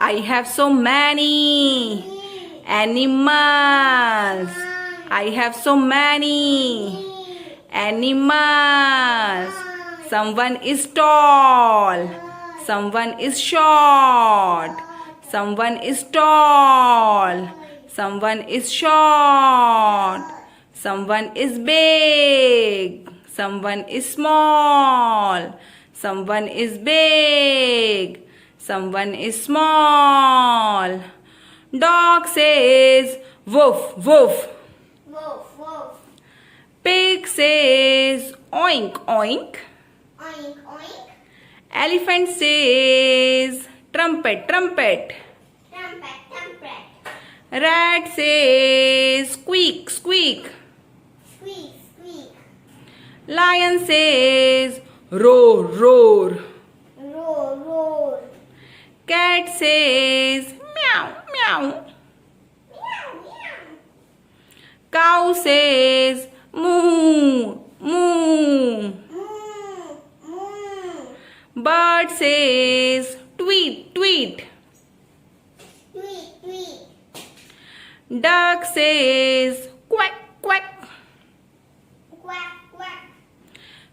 I have so many animals. I have so many animals. Someone is tall. Someone is short. Someone is tall. Someone is short. Someone is big. Someone is small. Someone is big. Someone is small. Dog says woof woof. Woof, woof. Pig says oink oink. Oink, oink. Elephant says trumpet trumpet. Trumpet, trumpet. Rat says squeak squeak. Squeak, squeak. Lion says roar roar. Roar, roar. Cat says meow meow. Meow, meow. Cow says moo moo. Moo, moo. Bird says tweet tweet. Tweet, tweet. Duck says quack quack. Quack, quack.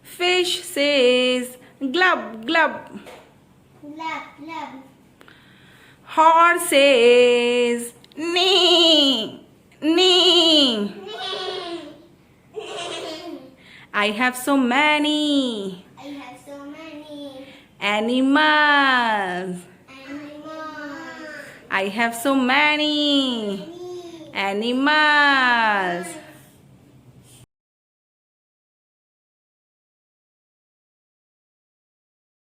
Fish says glub glub. Love, love. Horse says neigh neigh. I have so many I have so many animals. animals. I have so many animals.